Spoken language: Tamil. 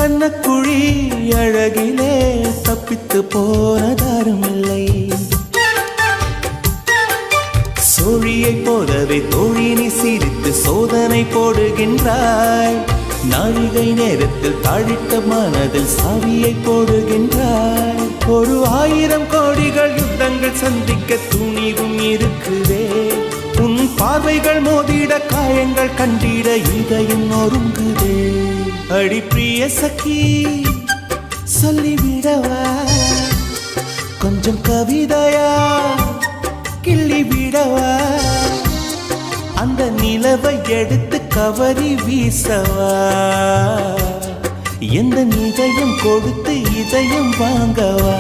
கண்ணக்குழி அழகிலே தப்பித்து போனதாரும் இல்லை. சோழியை போலவே தோழினி சிரித்து சோதனை போடுகின்றாய். நாழிகை நேரத்தில் தாழிட்ட மனதில் சாவியை போடுகின்றாய். 1000 கோடிகள் யுத்தங்கள் சந்திக்க துணிவும் இருக்குதே. உன் பார்வைகள் மோதிட காயங்கள் கண்டிட இதயம் நொறுங்குதே. அடி பிரிய சகி சொல்லிவிடவா கொஞ்சம் கவிதையா கிள்ளி விடவா. அந்த நிலவை எடுத்து கவரி வீசவா. எந்த இதயம் கொடுத்து இதயம் வாங்கவா.